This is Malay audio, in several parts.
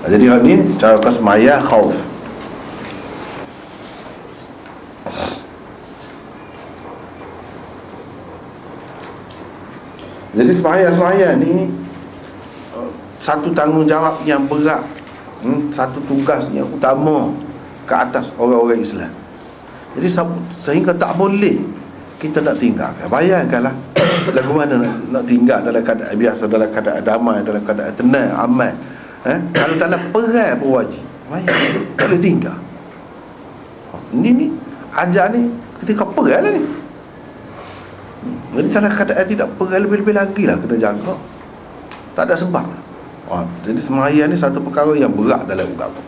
Jadi ni cara semaya khauf. Jadi semaya ni satu tanggungjawab yang berat, satu tugas yang utama ke atas orang-orang Islam. Jadi sehingga tak boleh kita nak tinggalkan. Bayangkanlah lagu mana nak tinggal dalam keadaan biasa, dalam keadaan damai, dalam keadaan tenang, aman. Kalau dalam perang pun wajib, tak boleh tinggal. Ni ajar ni ketika perang lah ni. Jadi dalam keadaan tidak perang, lebih-lebih lagi lah kena jaga. Tak ada sebab. Jadi semaya ni satu perkara yang berat dalam agama.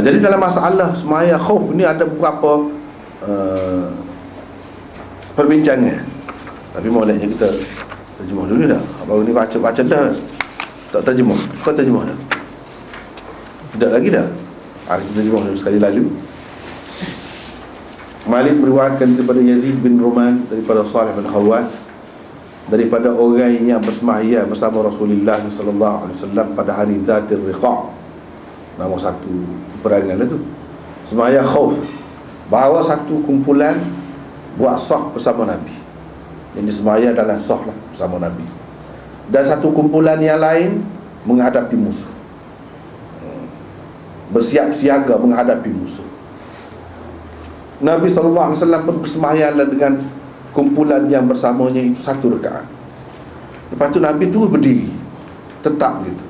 Jadi dalam masalah semaya khauf ni ada beberapa perbincangan. Tapi moleknya kita terjemah dulu dah. Baru ni baca dah. Tak terjemah. Kau terjemah dah? Tidak lagi dah. Kita terjemah dulu sekali lalu. Malik meriwayatkan daripada Yazid bin Ruman, daripada Salih bin Khawat, daripada orang yang bersemayam bersama Rasulullah sallallahu alaihi wasallam pada hari Zatir Riqa'. Nama satu perangan lah tu. Semaya khauf, bahawa satu kumpulan buat sah bersama Nabi. Yang semaya dalam sah lah bersama Nabi. Dan satu kumpulan yang lain menghadapi musuh, bersiap siaga menghadapi musuh. Nabi sallallahu alaihi wasallam pun bersemayam dengan kumpulan yang bersamanya itu satu rakaat. Lepas tu Nabi tu berdiri tetap gitu.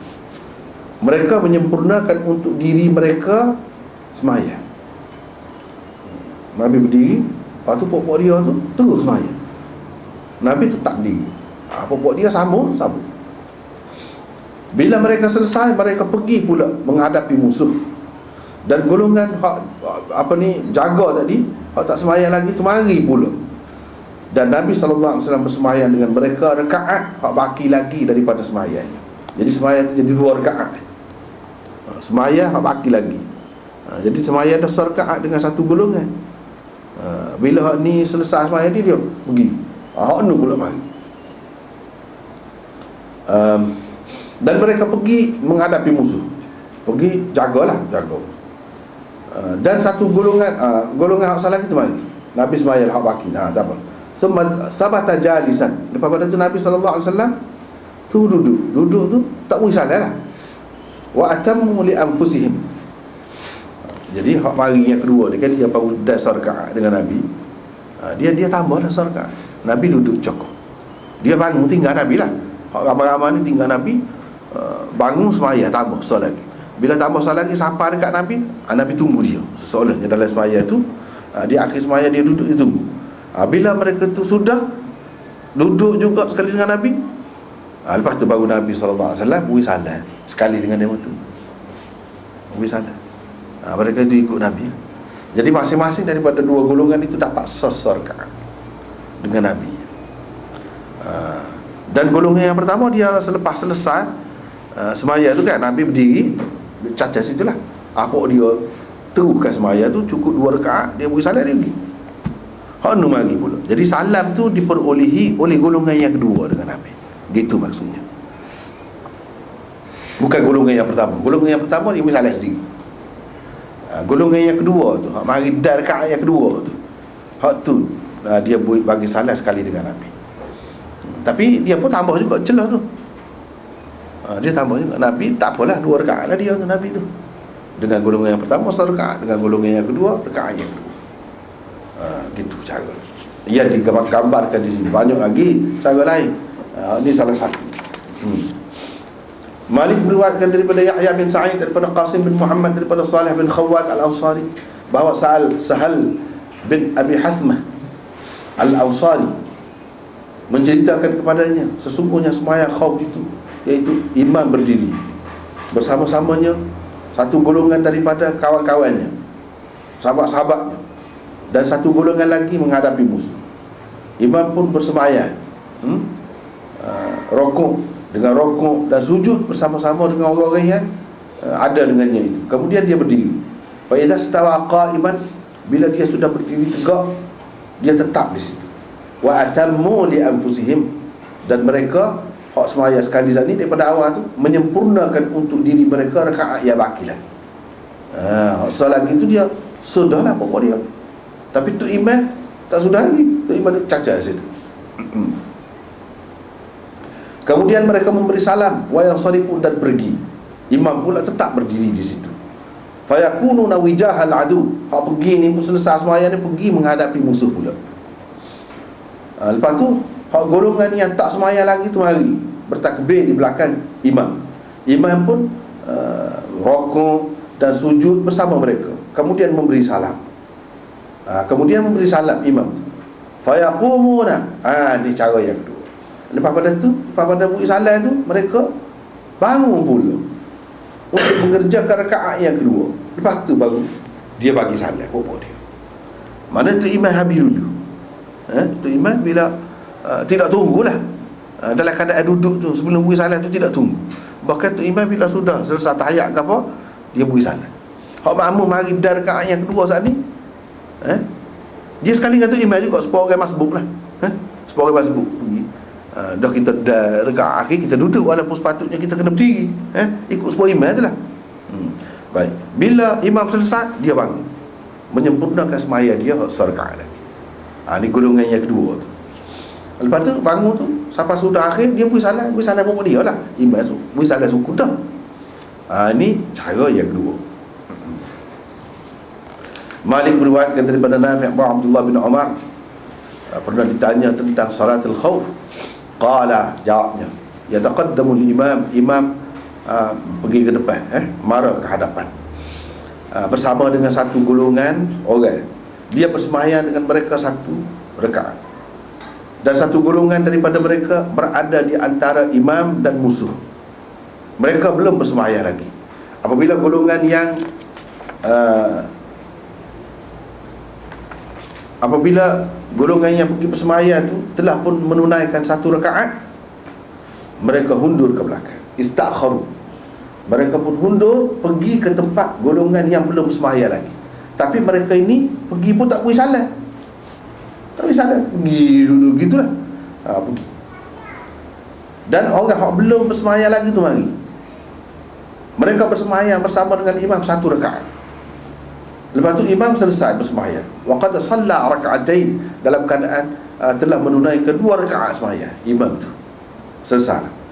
Mereka menyempurnakan untuk diri mereka sembahyang. Nabi berdiri, lepas tu pokok dia tu terus sembahyang. Nabi tetap diri. Pokok dia sama. Bila mereka selesai, mereka pergi pula menghadapi musuh. Dan golongan jaga tadi, hak tak sembahyang lagi tu mari pula. Dan Nabi sallallahu alaihi wasallam bersembahyang dengan mereka rakaat hak baki lagi daripada sembahyangnya. Jadi sembahyang tu jadi 2 rakaat. Sembahyang hak baki lagi. Jadi sembahyang dah rakaat dengan satu golongan. Bila hak ni selesai sembahyang dia pergi. Hak ni pula mari. Dan mereka pergi menghadapi musuh. Pergi jaga. Dan satu golongan hak salah kita mari. Nabi sembahyang hak baki. Tak apa. Sabata jalisan. Lepas pada tu Nabi sallallahu alaihi wasallam tu duduk tu tak boleh salah lah. Wa atammu li anfusihim. Jadi hak mari yang kedua ni kan dia baru dasar rakaat dengan Nabi. Dia tambah dasar rakaat. Nabi duduk cokok. Dia bangun tinggal Nabi lah. Hak ramai-ramai ni tinggal Nabi, bangun sembahyang tambah solat lagi. Bila tambah solat lagi sapa dekat Nabi, Nabi tunggu dia. Seolah-olanya dalam sembahyang tu, di akhir sembahyang dia duduk, dia tunggu. Bila mereka tu sudah duduk juga sekali dengan Nabi, lepas tu baru Nabi SAW beri salam sekali dengan dia tu. Beri salam. Mereka itu ikut Nabi. Jadi masing-masing daripada dua golongan itu dapat seserkan dengan Nabi. Dan golongan yang pertama, dia selepas selesai semaya tu kan, Nabi berdiri cacat situlah. Apa dia teruskan semaya tu cukup 2 rakaat, dia beri salam dia pergi. Hanu mari pula. Jadi salam tu diperolehi oleh golongan yang kedua dengan Nabi. Gitu maksudnya. Bukan golongan yang pertama. Golongan yang pertama dia beri salam sendiri. Golongan yang kedua tu, mari dar rakaat yang kedua tu, hak tu dia bagi salam sekali dengan Nabi. Tapi dia pun tambah juga celah tu. Dia tambah juga. Nabi tak apalah 2 rakaat lah dia tu, Nabi tu. Dengan golongan yang pertama 1 rakaat, dengan golongan yang kedua rakaat yang kedua. Gitu cara. Ia digambarkan di sini. Banyak lagi cara lain. Ini salah satu. Malik meriwayatkan daripada Yahya bin Sa'id, daripada Qasim bin Muhammad, daripada Salih bin Khawat al-Ansari, bahawa Sahal bin Abi Hasmah al-Ansari menceritakan kepadanya, sesungguhnya sembahyang khauf itu, iaitu imam berdiri bersama-samanya satu golongan daripada kawan-kawannya, sahabat-sahabatnya, dan satu golongan lagi menghadapi musuh. Imam pun bersembahyang, dengan rokok dan sujud bersama-sama dengan orang-orang yang ada dengannya itu. Kemudian dia berdiri. Fa idza stawa qa'iman, bila dia sudah berdiri tegak, dia tetap di situ. Wa atammu li anfusihim, dan mereka hak semaya sekali ni daripada awal tu menyempurnakan untuk diri mereka rakaat yang bakilah. Hak solat itu dia sudahlah pokok dia. Tapi tu imam tak sudah lagi, tu imam cacat di situ. Kemudian mereka memberi salam wa yansarifu, dan pergi. Imam pula tetap berdiri di situ. Fa yakununa wijahal adu, hak pergi ni pun selesai sembahyang ni pergi menghadapi musuh pula. Lepas tu hak golongan yang tak sembahyang lagi tu mari bertakbir di belakang imam. Imam pun rukuk dan sujud bersama mereka, kemudian memberi salam. Kemudian memberi salam imam. Fa yaqumuna, ni cara yang kedua. Lepas pada beri salam tu, mereka bangun pula untuk mengerjakan rakaat yang kedua. Lepas tu baru dia bagi salam pokok dia. Mana tu imam habis dulu. Tu imam bila tidak tunggulah, dalam keadaan duduk tu sebelum beri salam tu tidak tunggu. Bahkan tu imam bila sudah selesai tahiyat ke apa, dia beri salam. Hak makmum mari dar rakaat yang kedua saat ni, dia sekali kata imam juga, sepuluh orang masbuk lah. Sepuluh orang masbuk pergi. Dah kita dah rakaat akhir, kita duduk walaupun sepatutnya kita kena berdiri, ikut sepuluh imam tu lah. Baik, bila imam selesai, dia bangun menyempurnakan semaya dia serakaat lagi. Ni golongan yang kedua tu. Lepas tu bangun tu sampai sudah akhir, dia beri salam pun dia lah. Imam tu beri salam suku dah. Ni cara yang kedua. Malik meriwayatkan daripada Nafi' Abdullah bin Umar, pernah ditanya tentang salatul khauf. Qala, jawabnya, yataqaddamu imam pergi ke depan, mara ke hadapan, bersama dengan satu golongan orang. Dia bersembahyang dengan mereka satu rakaat, dan satu golongan daripada mereka berada di antara imam dan musuh. Mereka belum bersembahyang lagi. Apabila golongan yang pergi bersembahyang itu telah pun menunaikan satu rakaat, mereka hundur ke belakang, istakharu. Mereka pun hundur pergi ke tempat golongan yang belum bersembahyang lagi. Tapi mereka ini pergi pun tak beri salam. Tak beri salam, pergi duduk gitulah. Pergi. Dan orang yang belum bersembahyang lagi tu mari, mereka bersembahyang bersama dengan imam satu rakaat. Lepas tu imam selesai bersembahyang, wa qad shalla rak'atain, dalam keadaan telah menunaikan dua rakaat sembahyang imam tu. Selesai.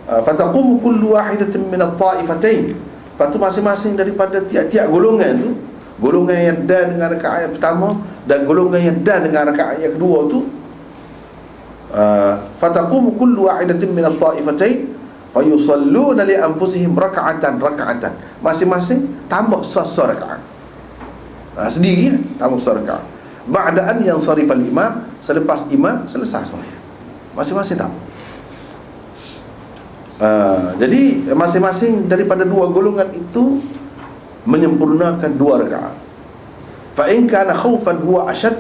Fataqumu kullu wahidatin min at-ta'ifatain. Lepas tu masing-masing daripada tiap-tiap golongan tu, golongan yang dan dengan rakaat yang pertama dan golongan yang dan dengan rakaat yang kedua tu, fataqumu kullu wahidatin min at-ta'ifatain fayusalluna li anfusihim raka'atan. Masing-masing tambah satu rakaat. Sendiri tambah satu rakaat. Ba'da'an yang sarifal imam, selepas imam selesai sembahyang, masing-masing tambah. Jadi masing-masing daripada dua golongan itu menyempurnakan dua rakaat. Fa in kana khaufan huwa ashad,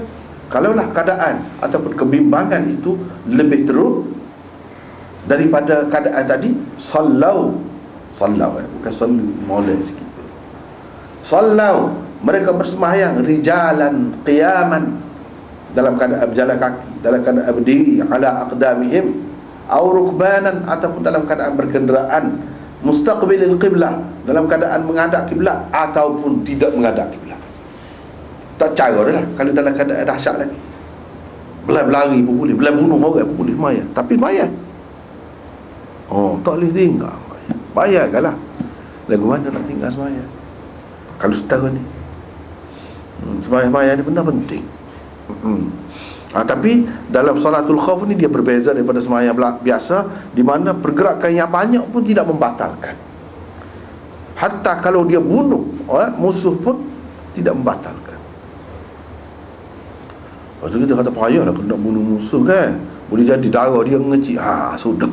kalaulah keadaan ataupun kebimbangan itu lebih teruk daripada keadaan tadi, sallau bukan sallu maulid sikit. Sallau, mereka bersembahyang rijalan qiyaman, dalam keadaan berjalan kaki, dalam keadaan berdiri, ala aqdamihim au rukbanan, ataupun dalam keadaan berkenderaan, mustaqbilil qiblah, dalam keadaan menghadap kiblat ataupun tidak menghadap kiblat. Tak cara dah lah. Kalau dalam keadaan dahsyat lagi, belah berlari pun boleh, belah bunuh orang pun boleh sembahyang, tapi sembahyang. Tak boleh tinggal sembahyang, bayarkanlah. Lagu mana nak tinggal sembahyang kalau setara ni? Sembahyang ni benda penting. Tapi dalam salatul khauf ni dia berbeza daripada sembahyang biasa, di mana pergerakan yang banyak pun tidak membatalkan. Hatta kalau dia bunuh musuh pun tidak membatalkan. Lepas tu kita kata payahlah kena bunuh musuh kan, boleh jadi darah dia mengecil. Sudah.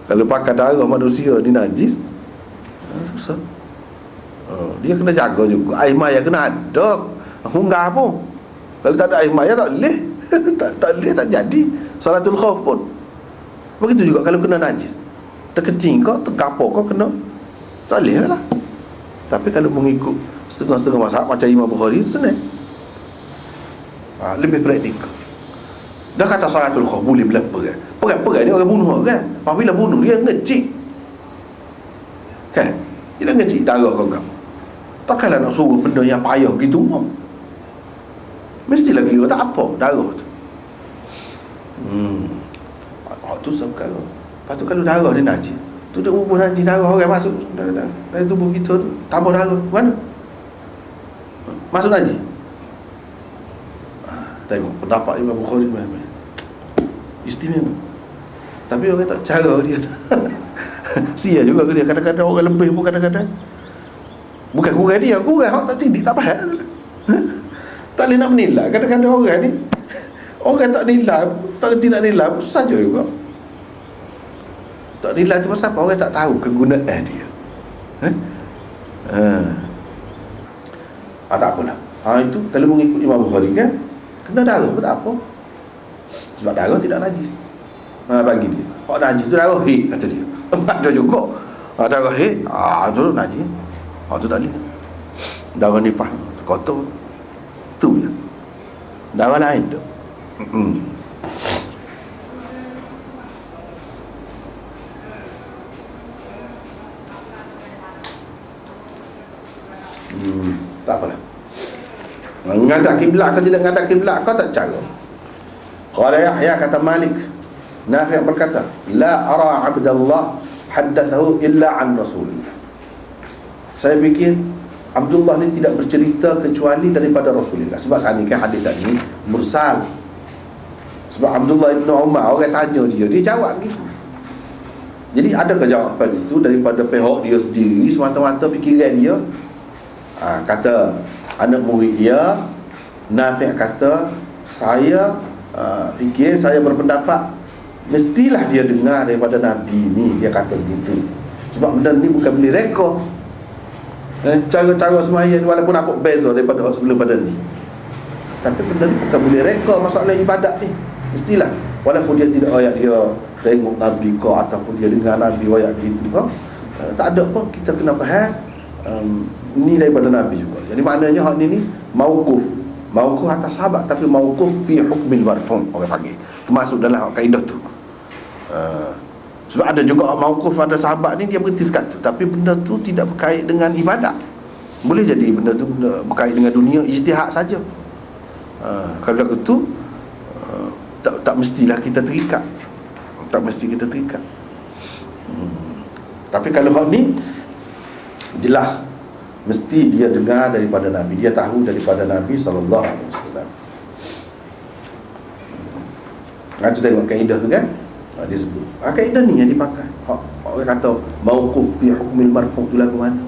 Kalau pakai darah manusia ni najis, susah. Dia kena jaga juga. Air maya kena ada. Hunggah pun, kalau tak ada air maya tak boleh. tak boleh, tak jadi salatul khauf pun. Begitu juga kalau kena najis, terkencing kau, terkapur kau kena, tak boleh lah. Tapi kalau mengikut setengah-setengah mazhab macam Imam Bukhari, senang. Lebih praktikal. Dah kata salatul khauf boleh bila perang. Perang dia orang bunuh kan. Apabila bunuh dia ngecik. Kan? Dia ngecik darah kau. Takkanlah nak suruh benda yang payah gitu. Mestilah kira tak apa darah tu. Tu sebab kalau. Lepas tu kalau darah dia najis, tu dia ubah najis, darah orang masuk dari tubuh kita tu, tambah darah. Mana? Masuk najis. Tengok pendapat Imam Bukhari memang istimewa. Tapi orang tak cara dia. Sia juga ke dia. Kadang-kadang orang lebih pun kadang-kadang. Bukan kurang dia, kurang hak tak tindik tak faham. Tak boleh nak menilai. Kadang-kadang orang ni, orang tak nilai, tak reti nak nilai pun saja juga. Tak nilai tu pasal apa? Orang tak tahu kegunaan dia. Tak apalah. Itu kalau mengikut Imam Bukhari kan, kena darah pun tak apa. Sebab darah tidak najis. Bagi dia, najis tu darah hit, kata dia. Ada juga darah hit, tu najis. Tu tak boleh. Darah nifas kotor. Tu je. Darah lain tu. Tak apalah. Menghadap kiblat ke tidak menghadap kiblat kau tak cara. Qala Yahya, kata Malik, Nafi' berkata, la ara Abdullah haddathahu illa an Rasulillah. Saya fikir Abdullah ni tidak bercerita kecuali daripada Rasulullah. Sebab saat ni kan hadis tadi mursal. Sebab Abdullah ibn Umar, orang tanya dia jawab gitu. Jadi adakah jawapan itu daripada pihak dia sendiri, semata-mata fikiran dia? Kata anak murid dia, Nafi' kata, saya fikir, saya berpendapat mestilah dia dengar daripada Nabi ni. Dia kata begitu. Sebab benda ni bukan boleh rekod. Cara-cara sembahyang walaupun apa beza daripada sebelum pada ni, tapi benda ni bukan boleh rekod masalah ibadat ni. Mestilah walaupun dia tidak ayat dia tengok Nabi ke ataupun dia dengar Nabi ayat gitu ke, tak ada pun kita kena faham ni daripada Nabi juga. Jadi maknanya hak ni mauquf atas sahabat, tapi mauquf fi hukmil marfu' orang panggil, termasuk dalam kaedah tu. Sebab ada juga mauquf pada sahabat ni, dia berhenti sekat tu, tapi benda tu tidak berkait dengan ibadat. Boleh jadi benda tu berkait dengan dunia, ijtihad saja. Kalau itu tak mestilah kita terikat. Tak mesti kita terikat. Tapi kalau hak ni jelas mesti dia dengar daripada Nabi, dia tahu daripada Nabi sallallahu alaihi wasallam. Nanti tengok kaedah tu kan, dia sebut kaedah ni yang dipakai. Orang kata mauquf fi hukmil marfu' tu lagu mana?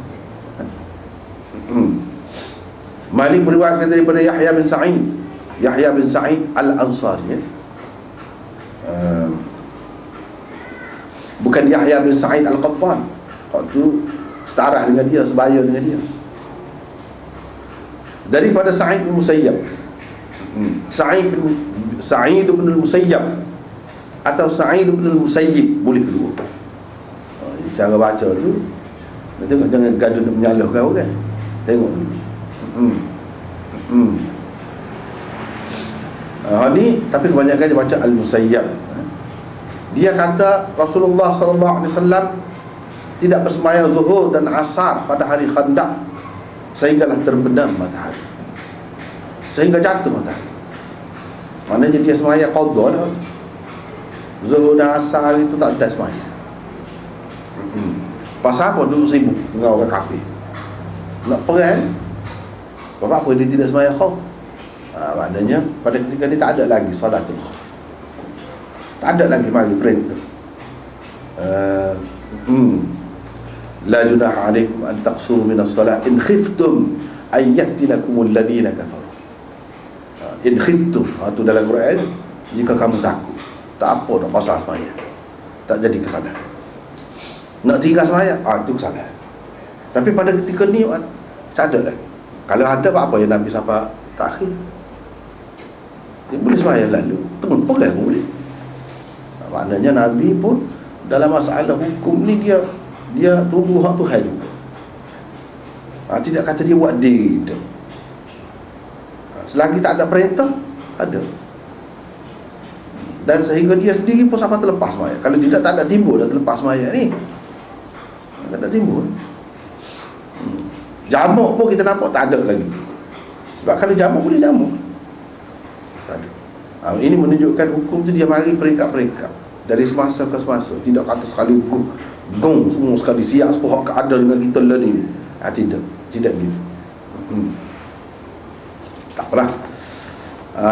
Malik beriwayat daripada Yahya bin Sa'id Al-Ansari, bukan Yahya bin Sa'id Al-Qattan. Waktu setarah dengan dia, sebaya dengan dia. Daripada Sa'id bin Musayyab, Sa'id bin Musayyab atau Sa'id bin Musayyib, boleh kedua. Cara baca tu tengok, jangan gaduh nak menyalahkan orang. Tengok ni, tapi kebanyakan dia baca Al-Musayyab. Dia kata Rasulullah sallallahu alaihi wasallam tidak bersembahyang zuhur dan asar pada hari Khandaq sehinggalah terbenam matahari, sehingga jatuh matahari. Maknanya dia sembahyang qadha lah. Zuhur dan asar itu tak ada sembahyang. Pasal apa? Dulu sibuk dengan orang kafir nak perang. Sebab apa dia tidak sembahyang khauf? Maknanya pada ketika ni tak ada lagi salatul khauf, tak ada lagi mari perintah. La junaha alaikum an taqsuru min as-salat in khiftum ay yaftinakum alladhina kafaru. In khiftum, itu dalam Quran, jika kamu takut, tak apa dah qasar sembahyang, tak jadi kesalahan. Nak tinggal sembahyang, itu kesalahan. Tapi pada ketika ni tak ada lagi. Kalau ada apa yang Nabi sampai takhir, dia boleh sembahyang lalu, tengok perang pun boleh. Maknanya Nabi pun dalam masalah hukum ni dia tunggu hak Tuhan juga. Tidak kata dia buat did. Selagi tak ada perintah, ada. Dan sehingga dia sendiri pun sampai terlepas semaya. Kalau tidak, tak ada timbul dah terlepas semaya ni. Tak ada timbul. Jamuk pun kita nampak tak ada lagi. Sebab kalau jamuk boleh jamuk, tak ada. Ini menunjukkan hukum tu dia mari peringkat-peringkat, dari semasa ke semasa. Tidak kata sekali gong semua sekali siap sepuluh hak ada dengan kita lah ni. Tidak gitu. Tak apalah.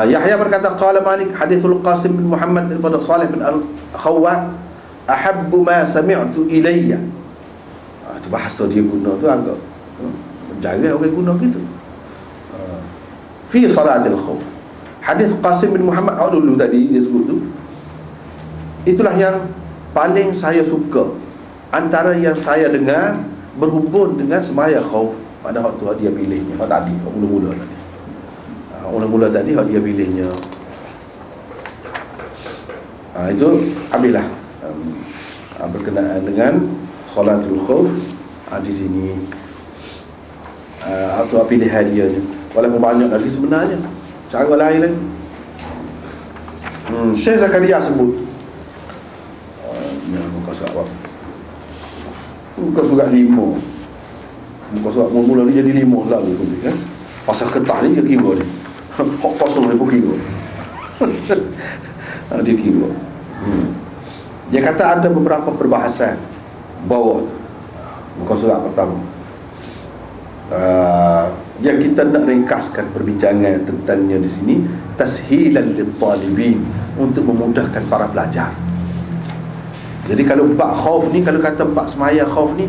Yahya berkata, qala Malik, hadithul Qasim bin Muhammad daripada Salih bin Al-Khawwat, ahabbu ma sami'tu ilayya. Itu bahasa dia guna tu agak menjaga orang guna gitu. Fi salatil khawf. Hadis Qasim bin Muhammad dulu tadi dia sebut tu, itulah yang paling saya suka antara yang saya dengar berhubung dengan semaya khauf pada waktu dia pilihnya. Tadi mula-mula tadi. Mula-mula tadi dia pilihnya. Itu ambillah berkenaan dengan salatul khauf di sini. Atau pilihan dia ni. Walaupun banyak lagi sebenarnya cara lain lagi. Syekh Zakaria sebut muka surat apa? Muka surat 5. Muka surat mula-mula ni jadi 5 lalu tu kan. Pasal ketah ni dia kira ni. Hak kosong dia pun kira. Dia kira. Dia kata ada beberapa perbahasan bawah tu. Muka surat pertama. Yang kita nak ringkaskan perbincangan tentangnya di sini, tashilan lit-talibin, untuk memudahkan para pelajar. Jadi kalau bab khauf ni, kalau kata bab semaya khauf ni,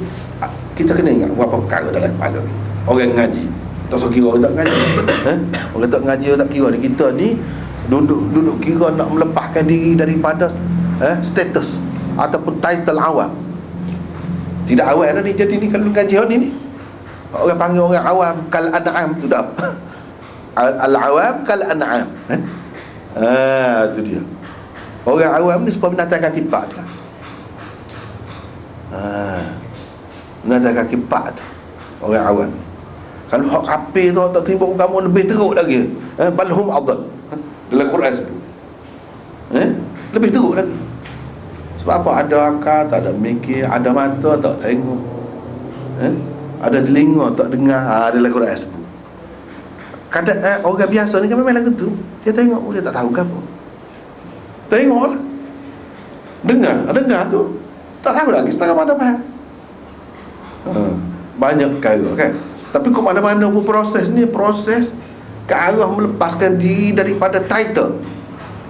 kita kena ingat berapa perkara dalam kepala ni. Orang ngaji tak usah kira orang tak ngaji. Orang tak ngaji tak kira. Kita ni duduk kira nak melepaskan diri daripada status ataupun title awam. Tidak awam dah ni. Jadi ni kalau ngaji ni orang panggil orang awam kal an'am tu dah. Al-awam kal an'am. Tu dia. Orang awam ni sebab binatang kaki empat tu. Binatang kaki empat tu orang awam. Kalau hak kafir tu tak terima agama lebih teruk lagi. Balhum adall. Dalam Quran sebut. Lebih teruk lagi. Sebab apa? Ada akal, tak ada mikir, ada mata, tak tengok. Ada telinga, tak dengar. Dalam Quran sebut. Kadang orang biasa ni kan memang lagu tu. Dia tengok, dia tak tahu ke apa. Tengoklah. Dengar tu tak tahu lagi setengah mana faham. Banyak perkara kan. Tapi ke mana-mana pun proses ni, proses ke arah melepaskan diri daripada title.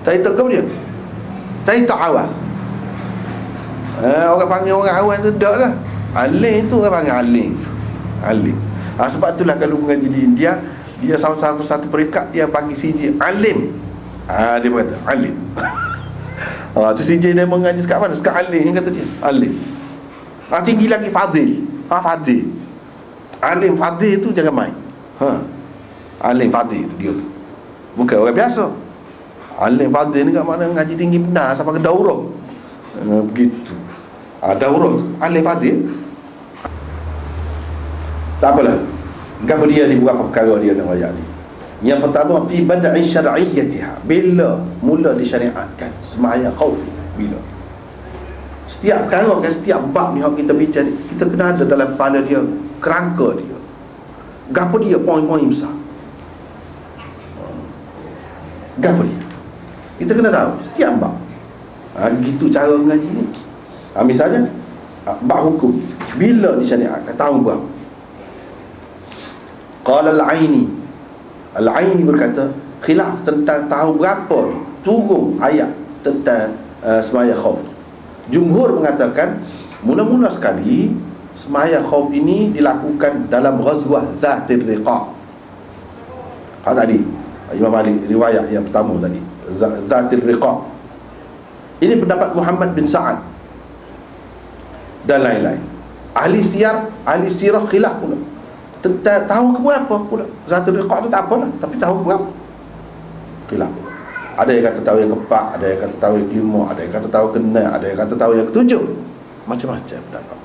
Title ke apa dia? Title awam. Orang panggil orang awam tu tak lah. Alim tu orang panggil alim. Sebab itulah kalau mengaji di India, dia sama-sama satu peringkat, dia panggil CJ alim. Dia berkata alim. Tu CJ dia mengaji sekat mana? Sekat alim kata dia. Alim. Tinggi lagi fadil. Fadil. Alim fadil tu jangan main. Alim fadil tu dia tu. Bukan orang biasa. Alim fadil ni kat mana ngaji tinggi benar sampai ke daurah. Begitu. Daurah tu alim fadil. Tak apalah. Gapo dia ni berapa perkara dia nak ayat ni. Yang pertama, fi bad'i syar'iyyatiha, bila mula disyariatkan semaya khaufi. Bila setiap perkara kan, setiap bab ni yang kita bincang, kita kena ada dalam kepala dia kerangka dia. Gapo dia poin-poin besar. Gapo dia? Kita kena tahu setiap bab. Gitu cara mengaji ni. Misalnya bab hukum, bila disyariatkan, tahu berapa? Qala Al-Aini berkata, khilaf tentang tahu berapa turun ayat tentang semaya khauf. Jumhur mengatakan mula-mula sekali semaya khauf ini dilakukan dalam ghazwah Zatir Riqa'. Tadi Imam Malik riwayat yang pertama tadi, Zatir Riqa'. Ini pendapat Muhammad bin Sa'ad dan lain-lain. Ahli sirah khilaf pula tentang tahu ke berapa pula. Zatir Riqa' tu tak apalah, tapi tahu ke berapa khilaf. Ada yang kata tahu yang keempat, ada yang kata tahu yang kelima, ada yang kata tahu ke-6, ada yang kata tahu yang ke-7. Macam-macam pendapat.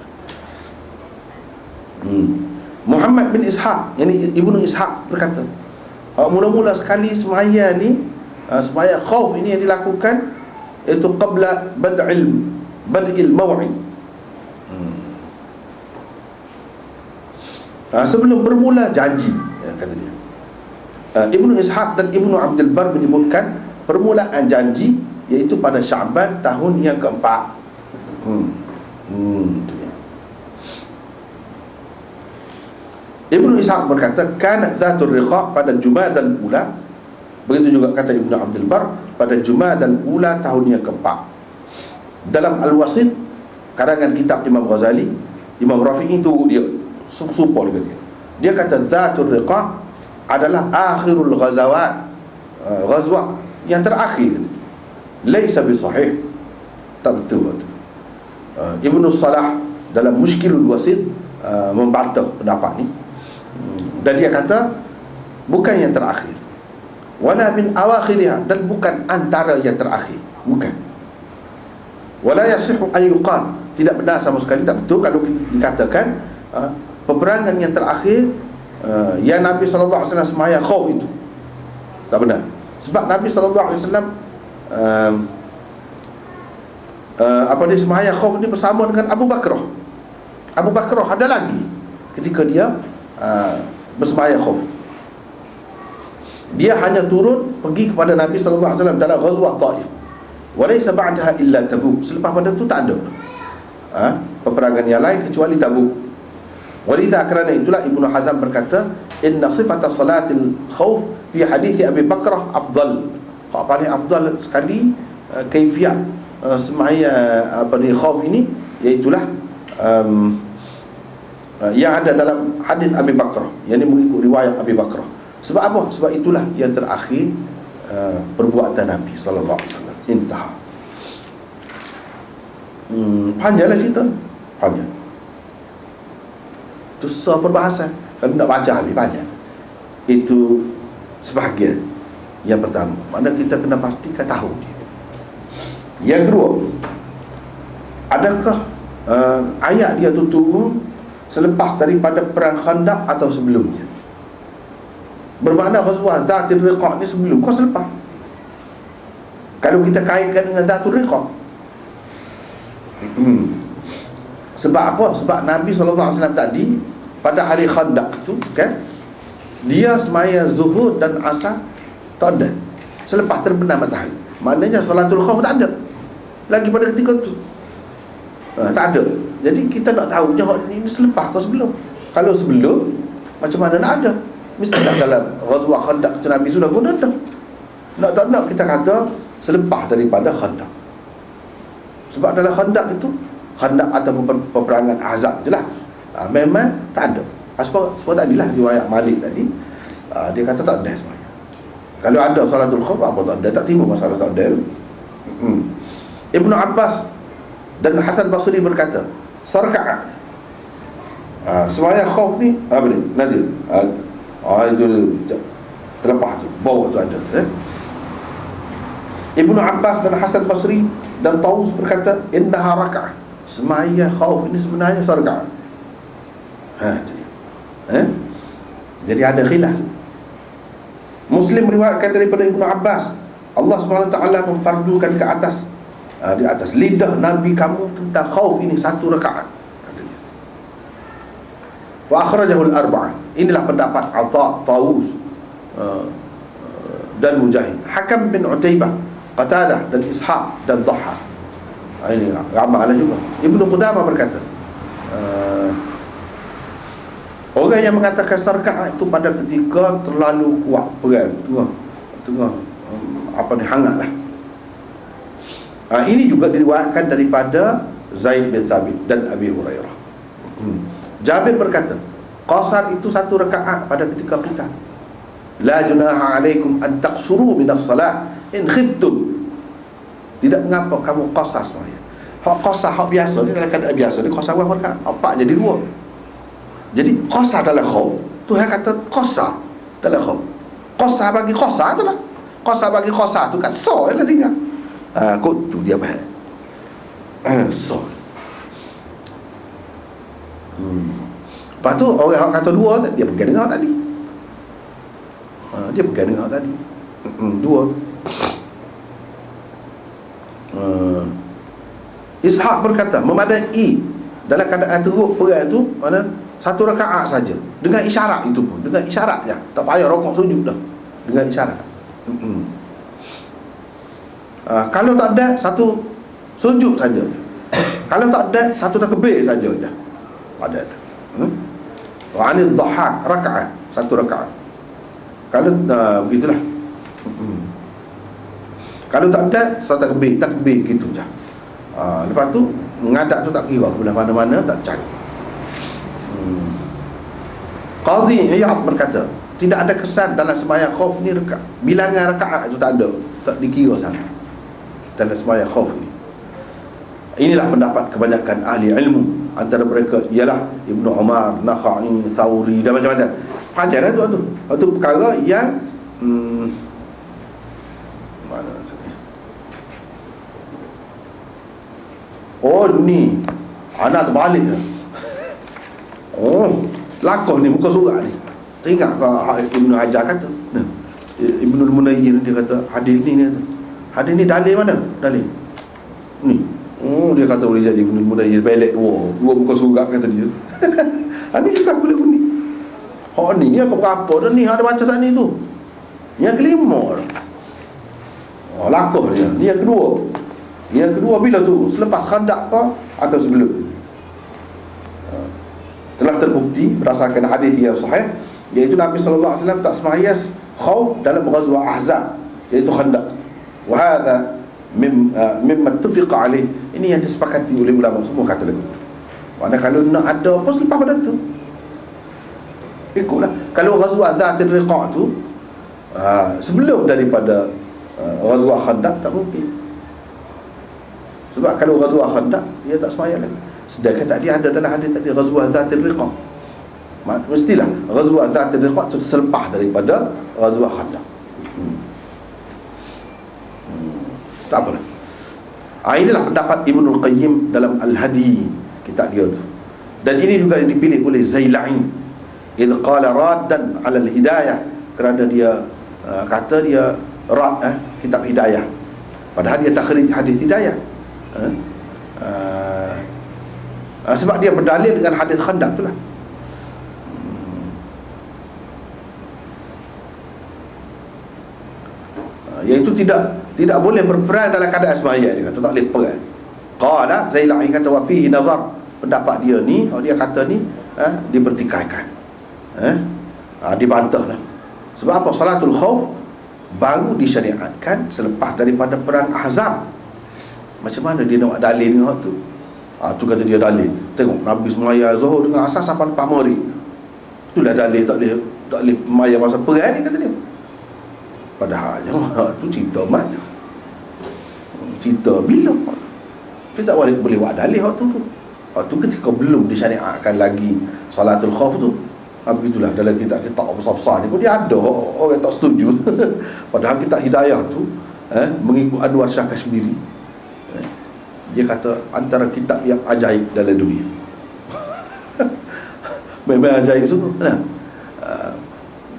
Muhammad bin Ishaq, yani Ibnu Ishaq berkata, mula-mula sekali semaya ni, semaya khauf ini yang dilakukan iaitu qabla bad'il maw'id. Sebelum bermula janji, kata dia. Ibnu Ishaq dan Ibnu Abdul Bar menyebutkan permulaan janji iaitu pada Sya'ban tahun yang keempat. Ibnu Ishaq berkata kanat Dhatul Riqa' pada Jumadal Ula. Begitu juga kata Ibnu Abdul Bar pada Jumadal Ula tahun yang keempat. Dalam Al-Wasit karangan kitab Imam Ghazali, Imam Rafi'i itu dia supol dia. Dia kata Dhatul Riqa' adalah akhirul ghazawat, ghazwah yang terakhir. Laisa bi sahih, tak betul. Ibnu Salah dalam Mushkilul Wasit membantah pendapat ni, dan dia kata bukan yang terakhir, wala min awakhiriha, dan bukan antara yang terakhir, bukan. Wala yasihu an yuqal, tidak benar sama sekali, tak betul kalau dikatakan peperangan yang terakhir yang Nabi SAW semaya khauf itu, tak benar. Sebab Nabi SAW dia semaya khauf ni bersama dengan Abu Bakrah. Abu Bakrah ada lagi ketika dia bersemaya khauf. Dia hanya turun pergi kepada Nabi SAW dalam ghazwah Taif. Walaysa ba'daha illa Tabuk. Selepas pada tu tak ada peperangan yang lain kecuali Tabuk. Walidha, kerana itulah Ibnu Hazm berkata inna sifata salatil khauf fi hadith Abi Bakrah afdal. Hak paling afdal sekali kaifiat semaya khauf ini iaitulah yang ada dalam hadis Abi Bakrah, yang ini mengikut riwayat Abi Bakrah. Sebab apa? Sebab itulah yang terakhir perbuatan Nabi sallallahu alaihi wasallam. Intah. Panjanglah cerita, panjang. Itu susah perbahasan. Kalau nak baca habis panjang. Itu sebahagian yang pertama. Mana kita kena pastikan tahu dia. Yang kedua, adakah ayat dia tu turun selepas daripada perang Khandaq atau sebelumnya? Bermakna ghazwah Dhatul Riqa' ni sebelum kau selepas. Kalau kita kaitkan dengan Dhatul Riqa', sebab apa? Sebab Nabi SAW tadi pada hari Khandaq tu kan, dia semaya zuhur dan asar tak ada selepas terbenam matahari. Maknanya solatul khauf tak ada lagi pada ketika tu, tak ada. Jadi kita nak tahu ini selepas atau sebelum. Kalau sebelum, macam mana nak ada? Mesti tak dalam ghazwah Khandaq tu Nabi sudah guna dah. Nak tak nak kita kata selepas daripada Khandaq. Sebab dalam Khandaq itu, Khandaq ataupun peperangan Ahzab je lah, memang tak ada. Sebab tadilah riwayat Malik tadi, dia kata tak ada semuanya. Kalau ada salatul khauf, apa tak ada, tak timbul masalah tak ada. Ibnu Abbas dan Hasan Basri berkata sarka'ah, semaya khauf ni apa ni? Nanti itu terlepas tu, bawah tu ada Ibnu Abbas dan Hasan Basri dan Taus berkata innaha raka'ah, semaya khauf ini sebenarnya sarka'ah. Jadi ada khilaf. Muslim meriwayatkan daripada Ibnu Abbas, Allah SWT memfardukan ke atas, di atas lidah Nabi kamu tentang khauf ini satu rakaat, katanya. Wa akhrajahul arba'ah. Inilah pendapat Atha, Tawus dan Mujahid, Hakam bin Utaibah, Qatadah dan Ishaq dan Dhahhak. Ini ramai juga. Ibnu Qudamah berkata orang yang mengatakan sarka'ah itu pada ketika terlalu kuat perang, tengah hangat lah. Ini juga diriwayatkan daripada Zaid bin Thabit dan Abi Hurairah. Jabir berkata qasar itu satu rakaat pada ketika qital. La junaha alaikum an taqsuru minas salat in khiftum. Tidak mengapa kamu qasar semaya. Hak qasar hak biasa ni dalam keadaan biasa ni qasar berapa rakaat? 4 jadi 2. Jadi qasar dalam khauf, Tuhan kata qasar dalam khauf. Qasar bagi qasar tu lah. Qasar bagi qasar tu kan so yang tinggal. Kod tu dia faham. So. Lepas tu orang yang kata dua, dia pegang dengan tadi. Dia pegang dengan tadi. Dua. Ishaq berkata, memadai dalam keadaan teruk perang tu mana satu rakaat saja, dengan isyarat itu pun, dengan isyarat je, tak payah rokok sujud dah, dengan isyarat. Kalau tak ada, satu sujud saja. Kalau tak ada, satu takbir saja je. Ada. Wa 'anil dhahak rakaat, satu rakaat. Kalau begitulah. Kalau tak ada, satu takbir gitu je. Lepas tu ngadak tu tak kira belah mana-mana, tak cari. Qadhi Iyad berkata, tidak ada kesan dalam sembahyang khauf ni bilangan rakaat itu tak ada, tak dikira sangat dalam sembahyang khauf ni. Inilah pendapat kebanyakan ahli ilmu. Antara mereka ialah Ibnu Umar, Nakhai, Thawri dan macam-macam. Panjang tu. Itu perkara yang mana sini? Oh ni anak terbalik dah. Lakoh ni muka surat ni. Teringat ke Ibnu Hajar kata, Ibnu Munayyir dia kata hadis ni hadis ni dalil mana? Dalil ni. Dia kata boleh jadi Ibnu Munayyir belek dua muka surat kata dia. Ini juga boleh bunyi. Ni aku berapa dah ni ada baca saat ni tu. Yang kelima. Lakoh dia. Ni yang kedua. Yang kedua bila tu? Selepas Khandaq ke atau sebelum? Telah terbukti berdasarkan hadis yang sahih, iaitu Nabi sallallahu alaihi wasallam tak sembahyang khauf dalam ghazwah Ahzab, iaitu Khandaq. Wa hadha mimma tufiqa alaih. Ini yang disepakati oleh ulama semua kata lagu tu. Mana kalau nak ada apa selepas pada tu, ikutlah. Kalau ghazwah Dhatul Riqa' tu sebelum daripada ghazwah Khandaq tak mungkin. Sebab kalau ghazwah Khandaq dia tak sembahyang lagi. Sedangkan tadi ada dalam hadis tadi ghazwah Dhatul Riqa'. Mestilah ghazwah Dhatul Riqa' itu selepas daripada ghazwah Khandaq. Tak apalah. Inilah pendapat Ibnul Qayyim dalam Al-Hadi, kitab dia tu. Dan ini juga yang dipilih oleh Zailai idh qala raddan 'ala al-hidayah, kerana dia kata dia rad kitab hidayah, padahal dia takhrij hadis hidayah. Sebab dia berdalil dengan hadis Khandaq itulah. Iaitu tidak boleh berperang dalam keadaan sembahyang. Dia kata tak boleh perang. Qala Zailai kata wa fihi nazar, pendapat dia ni, dia kata ni dipertikaikan, dibantahlah. Sebab apa? Salatul khauf baru disyariatkan selepas daripada perang Ahzab. Macam mana dia nak dalil dengan waktu tu? Tu kata dia dalil. Tengok Nabi sembahyang Zuhur dengan asar sampai lepas maghrib. Itulah dalil tak boleh sembahyang masa perang ni, kata dia. Padahal tu cerita mana? Cerita bila? Dia tak boleh buat dalil waktu tu. Waktu ketika belum disyariatkan lagi salatul khauf tu. Habis itulah dalam kitab-kitab besar-besar ni pun dia ada orang tak setuju. Padahal kitab hidayah tu mengikut Anwar Shah Kashmiri, dia kata antara kitab yang ajaib dalam dunia. Memang ajaib sungguh.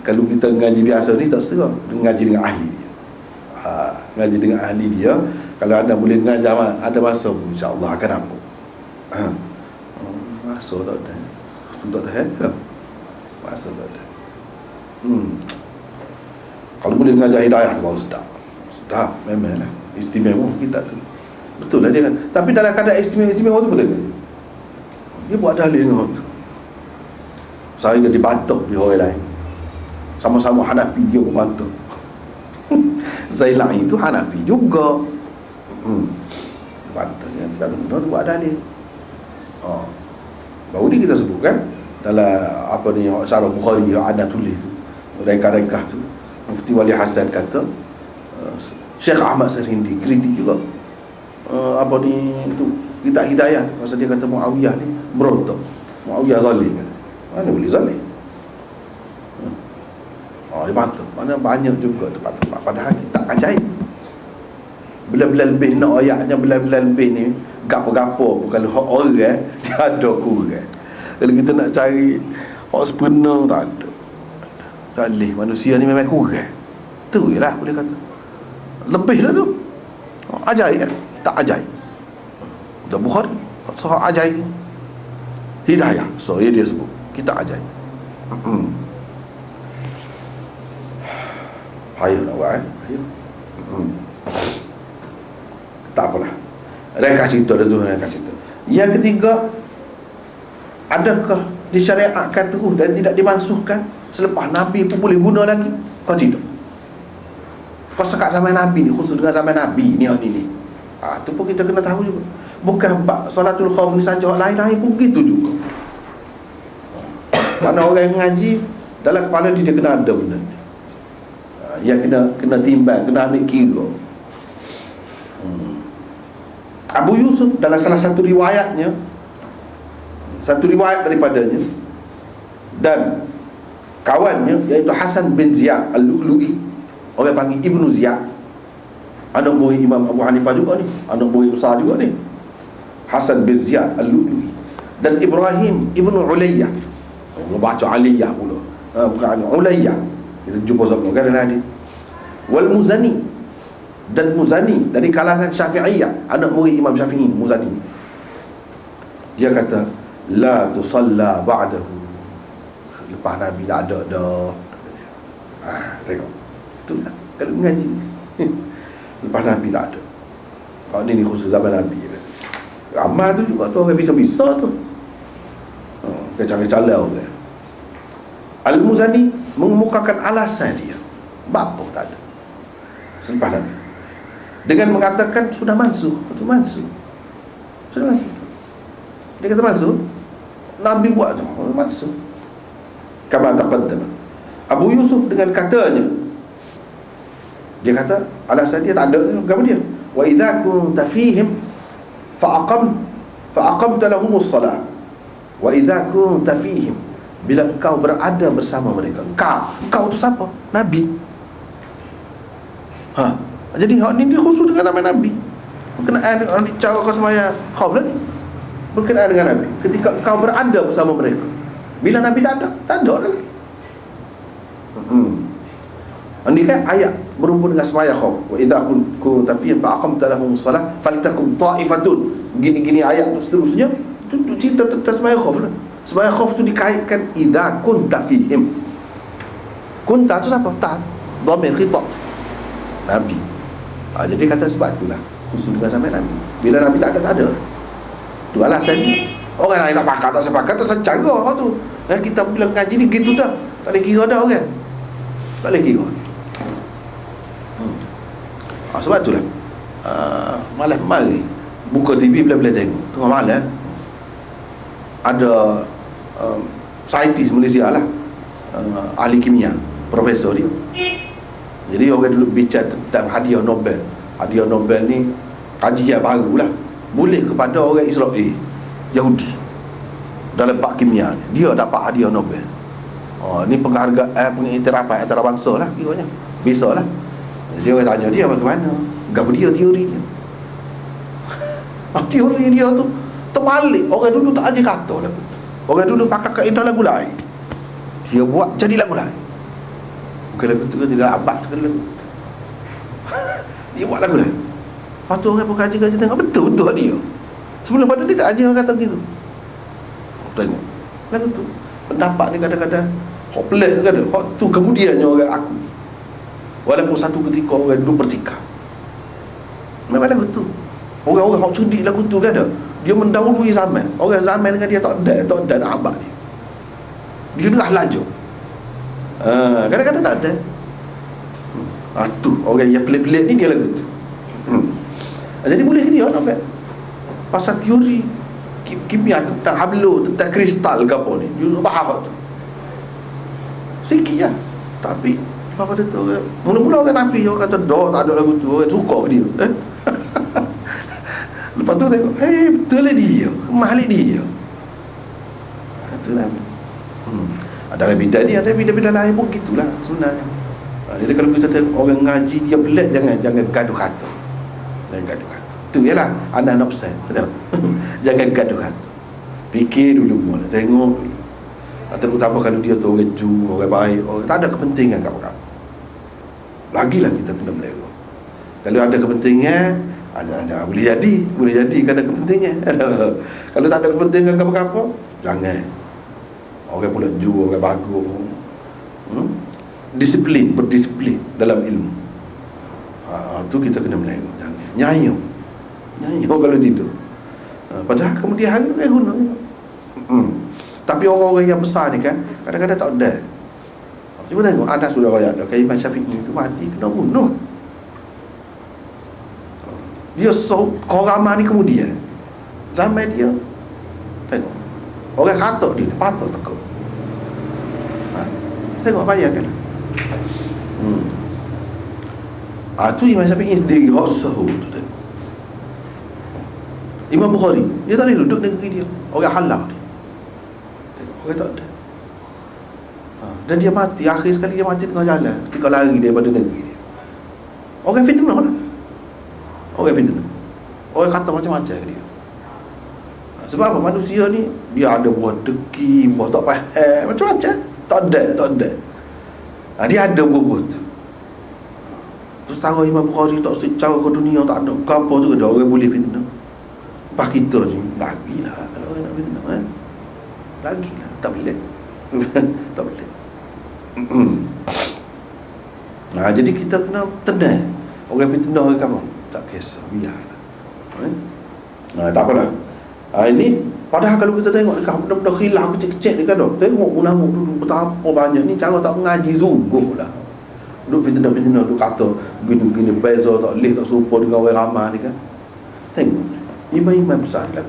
Kalau kita mengaji biasa ni tak serah, mengaji dengan ahli dia. Mengaji dengan ahli dia, kalau anda boleh mengajar ada masa pun insya-Allah akan nampak. Masa tak ada. Tak ada. Masa tak ada. Kalau boleh mengajar hidayah baru sedap. Sedap memanglah. Istimewa kita tu. Betul lah dia kan. Tapi dalam keadaan istimewa tu betul ke? Dia buat dalil dengan tu. Saya jadi bantah di orang lain. Sama-sama Hanafi, dia pun bantah. Zailai itu Hanafi juga. Bantah dia tidak benar, dia buat dalil. Baru ni kita sebut kan dalam apa ni Syarah Bukhari yang ada tulis tu, reka-reka tu, Mufti Wali Hasan kata Syekh Ahmad Sarhindi kritik juga apa ni tu kitab hidayah, masa dia kata Muawiyah ni berontak, Muawiyah zalim kan. Mana boleh zalim? Dia bantah. Mana banyak juga tempat-tempat, padahal kita ajaib. Bila-bila lebih nak ayatnya, bila-bila lebih ni gapo-gapo pun kalau orang dia ada kurang. Kalau kita nak cari hak sebenar, tak ada. Tak boleh. Manusia ni memang kurang. Tu je lah boleh kata. Lebih lah tu. Ajaib kan? Tak ajaib. Kita Bukhari soal ajaib. Hidayah. So dia sebut kita ajaib. Payah nak buat payah. Tak apalah. Reka cerita dah tu, reka cerita. Yang ketiga, adakah disyariatkan terus dan tidak dimansuhkan selepas Nabi pun boleh guna lagi? Kau tidak. Kau sekat zaman Nabi ni, khusus dengan zaman Nabi ni, ni. Tu pun kita kena tahu juga. Bukan solatul khauf ni saja, lain-lain pun begitu juga. Mana orang yang ngaji, dalam kepala dia kena ada benda ni. Yang kena timbang, kena ambil kira. Abu Yusuf dalam salah satu riwayatnya, satu riwayat daripadanya, dan kawannya iaitu Hasan bin Ziyad Al-Lu'lu'i, orang panggil Ibnu Ziyad, anak buah Imam Abu Hanifah juga ni, anak buah besar juga ni, Hasan bin Ziyad Al-Lu'lu'i, dan Ibrahim Ibnu Ulayyah, orang baca Aliyah pula, bukan Ulayyah, kita jumpa sama kan dalam hadis. Wal Muzani, dan Muzani dari kalangan Syafi'iyah, anak murid Imam Syafi'i, Muzani. Dia kata la tusalla ba'dahu, lepas Nabi tak ada dah. Tengok tu lah kalau mengaji. Lepas Nabi tak ada. Kalau ni khusus zaman Nabi. Ramai tu juga tu orang bisa-bisa tu. Kecal-kecalau dia. Al-Muzani mengemukakan alasan dia. Bapa tak ada selepas Nabi, dengan mengatakan sudah mansuh. Itu mansuh. Sudah mansuh. Dia kata mansuh. Nabi buat tu mansuh. Kama taqaddama. Abu Yusuf dengan katanya, dia kata alasan dia tak ada agama dia. Wa idza kunta fihim fa aqamta lahumus salat. Wa idza kunta fihim, bila engkau berada bersama mereka. Engkau tu siapa? Nabi. Jadi hak ni dia khusus dengan nama Nabi. Berkenaan dengan cara kau sembahyang khauf lah ni, berkenaan dengan Nabi. Ketika kau berada bersama mereka. Bila Nabi tak ada dah. Ini kan ayat berhubung dengan sembahyang khauf. Wa idza kunta fihim fa aqamta lahumus salat faltakum ta'ifatun. Gini-gini ayat tu seterusnya tu cerita tentang sembahyang khauf lah. Sembahyang khauf tu dikaitkan idza kunta fihim. Kunta tu siapa? Tak. Dhamir khitab Nabi. Jadi kata sebab itulah khusus dengan zaman Nabi. Bila Nabi tak ada. Tu alasan ni. Orang lain nak pakat tak sepakat tak secara apa tu. Dan kita bila ngaji ni gitu dah. Tak boleh kira dah orang. Tak boleh kira. Sebab itulah malam mari buka TV bila-bila tengok tengah malam ada saintis Malaysia lah, ahli kimia, profesor dia. Jadi orang dulu bicara tentang hadiah Nobel. Hadiah Nobel ni kajian baru lah, boleh kepada orang Israel, Yahudi, dalam bab kimia ni. Dia dapat hadiah Nobel. Ni penghargaan, pengiktirafan antara bangsa lah kiranya. Bisa lah. Jadi orang tanya dia bagaimana, apa dia teori dia. Teori dia tu terbalik. Orang dulu tak aja kata lagu tu. Orang dulu pakai kaedah lagu lain, dia buat jadi lagu lain. Bukan lagu tu kan, dia abad tu kan lagu tu. Dia buat lagu lain. Lepas tu orang pun kaji-kaji tengok betul-betul dia. Sebelum pada dia tak aja orang kata gitu. Tengok lagu tu, pendapat ni kadang-kadang hopeless kan. Hak tu kemudiannya orang aku. Walaupun satu ketika orang duduk bertikar. Memang lagu tu. Orang-orang hak cerdik lagu tu kan ada. Dia mendahului zaman. Orang zaman dengan dia tak ada nak abad dia. Dia dah laju. Kadang-kadang tak ada. Tu orang yang pelik-pelik ni dia lagu tu. Jadi boleh ke dia nampak pasal teori kimia tentang hablo, tentang kristal ke apa ni, dia bahas tu sikit je. Tapi apa dia tu, mula-mula orang nafi, orang kata dah tak ada lagu tu, orang suka ke dia. Lepas tu tengok, betul lah dia, mahalik dia. Itu lah. Ada bidah ni, ada bidah-bidah lain pun gitulah sebenarnya. Jadi kalau kita tengok orang ngaji dia pelik, jangan gaduh kata. Jangan gaduh kata. Itu ialah anak-anak pesan. Jangan gaduh kata. Fikir dulu mula, tengok dulu. Terutama kalau dia tu orang Ju, orang baik, orang tak ada kepentingan kat perkara. Lagilah kita kena melera. Kalau ada kepentingan, boleh jadi kan ada kepentingan. Kalau tak ada kepentingan kat apa, jangan. Orang pula Ju, orang bagus. Berdisiplin dalam ilmu. Tu kita kena melera. Jangan nyayung kalau tidur. Padahal kemudian hari kan guna. Tapi orang-orang yang besar ni kan kadang-kadang tak ada. Cuba tengok Anas sudah royak dah, Imam Syafi'i itu mati kena bunuh. Dia orang ramai ni kemudian zaman dia tengok orang katok dia patut tekuk. Tengok bayangkan. Tu Imam Syafi'i sendiri rasahu tu tengok. Imam Bukhari dia tak boleh duduk negeri dia, orang halal dia. Orang tak ada. Dan dia mati, akhir sekali dia mati tengah jalan ketika lari daripada negeri dia. Orang fitnah lah. Orang fitnah. Orang kata macam-macam dia. Sebab apa? Manusia ni dia ada buah deki, buah tak faham, macam-macam. Tak ada. Dia ada buah tu. Terus tahu Imam Bukhari tak secara ke dunia tak ada apa tu ada orang boleh fitnah. Pak kita ni lagilah kalau orang nak fitnah kan. Lagilah tak boleh. Tak boleh. Jadi kita kena tenang. Orang fitnah ke kamu tak kisah, biarlah. Tak apalah. Ini padahal kalau kita tengok dekat benda-benda khilaf kecil-kecil ni kan, tengok ulama dulu betapa banyak ni cara tak mengaji sungguh lah. Duk fitnah duk kata gini-gini beza tak leh tak serupa dengan orang ramai ni kan. Tengok imam-imam besar lah.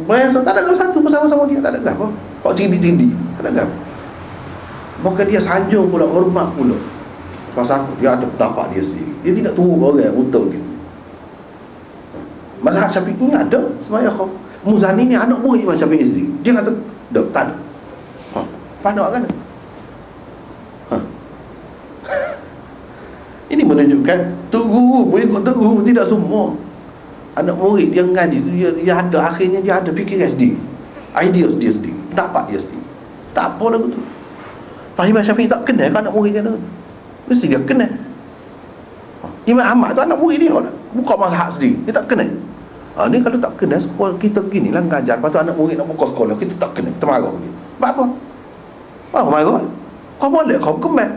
Biasa tak ada satu bersama-sama dia, tak ada apa. Kok tindi-tindi, tak ada apa. Bukan dia sanjung pula, hormat pula. Pasal dia ada pendapat dia sendiri. Dia tidak tunggu orang betul gitu. Mazhab Syafi'i ni ada sembahyang khauf. Muzani ni anak murid Imam Syafi'i sendiri. Dia kata, tak ada. Panak kan? Ini menunjukkan tok guru boleh ikut tok guru, tidak semua. Anak murid dia mengaji tu dia ada akhirnya dia ada fikiran sendiri. Idea dia sendiri, pendapat dia sendiri. Tak apa lagu tu. Pak Imam Syafi'i tak kenal kan anak murid dia tu. Mesti dia kenal. Imam Ahmad tu anak murid dia lah. Buka mazhab sendiri, dia tak kenal. Ni kalau tak kenal sekolah kita gini lah mengajar, lepas tu anak murid nak buka sekolah, kita tak kenal, kita marah begitu. Apa? Marah? Kau boleh, kau kemat.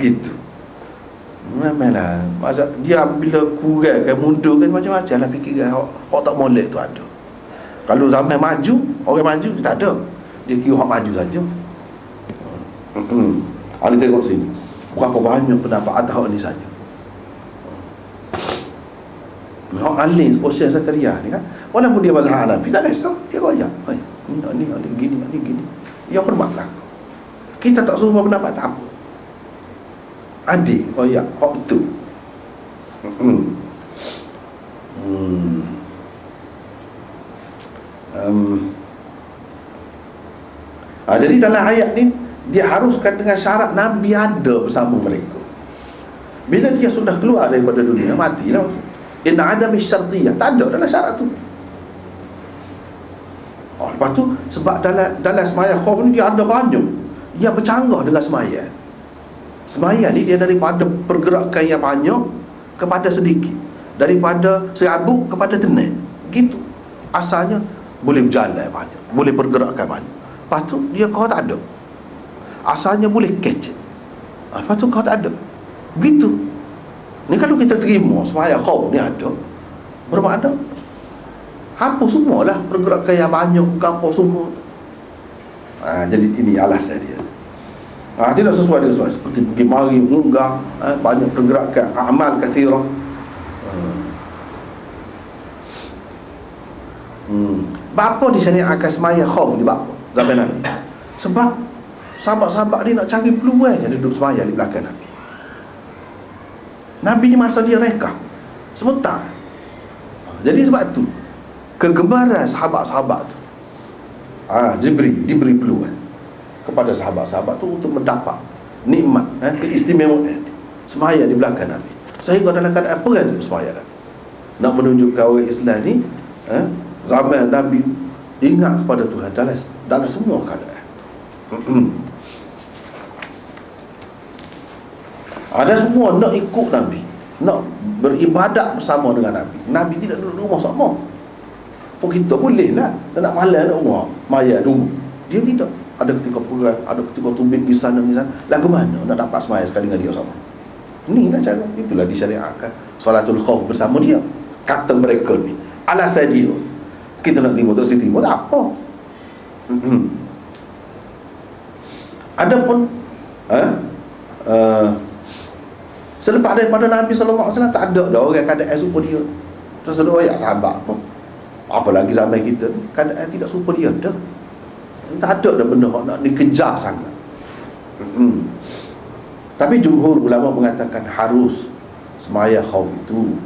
Gitu. Memanglah masa dia bila kurang kan mundur kan macam-macam lah fikiran hak tak molek tu ada. Kalau zaman maju, orang maju dia tak ada. Dia kira hak maju saja. Ada tengok sini. Berapa banyak pendapat atas hak ni saja. Hak alim Syekh Zakaria ni kan, walaupun dia mazhab Hanafi tak kisah, dia royak. Ni gini. Ya hormatlah. Kita tak suruh pendapat tak apa. Adik, ya, hak betul. Jadi dalam ayat ni dia haruskan dengan syarat Nabi ada bersama mereka. Bila dia sudah keluar daripada dunia, matilah. Inna adami syartiyah, tak ada dalam syarat tu. Lepas tu sebab dalam sembahyang khauf ni dia ada banyak. Dia bercanggah dengan sembahyang. Sembahyang ni dia daripada pergerakan yang banyak kepada sedikit, daripada serabut kepada tenang. Gitu. Asalnya boleh berjalan banyak, boleh pergerakan banyak. Lepas tu dia kau tak ada. Asalnya boleh catch. Lepas tu kau tak ada. Begitu. Ni kalau kita terima sembahyang khauf ni ada, bermakna hapus semualah pergerakan yang banyak, apa semua. Jadi ini alasan dia. Tidak sesuai dengan sesuai seperti pergi mari munggah, banyak pergerakan amal kathirah. Bapa di sana akan sembahyang khauf di bapa zaman Nabi. Sebab sahabat-sahabat ni nak cari peluang yang duduk sembahyang di belakang Nabi. Nabi ni masa dia rekah sebentar. Jadi sebab tu kegemaran sahabat-sahabat tu diberi peluang kepada sahabat-sahabat tu untuk mendapat nikmat keistimewaan sembahyang di belakang Nabi, sehingga dalam keadaan apa tu sembahyang Nabi. nak menunjukkan orang Islam ni zaman Nabi ingat kepada Tuhan dalam semua keadaan. Ada semua nak ikut Nabi, nak beribadat bersama dengan Nabi. Nabi tidak duduk rumah sama. Pun kita boleh lah, nak malam nak rumah maya dulu. Dia tidak. Ada ketika perang, ada ketika tubik di sana. Lagu mana nak dapat semaya sekali dengan dia sama. Inilah cara. Itulah disyariatkan Salatul Khauf bersama dia. Kata mereka ni alasan dia kita nak timur tu timur tak apa. Adapun selepas daripada Nabi SAW tak ada dah orang keadaan serupa dia. Tersedua ya sahabat pun. Apalagi zaman kita ni keadaan tidak serupa dia dah. Tak ada dah benda nak dikejar sangat. Tapi jumhur ulama mengatakan harus semaya khauf itu,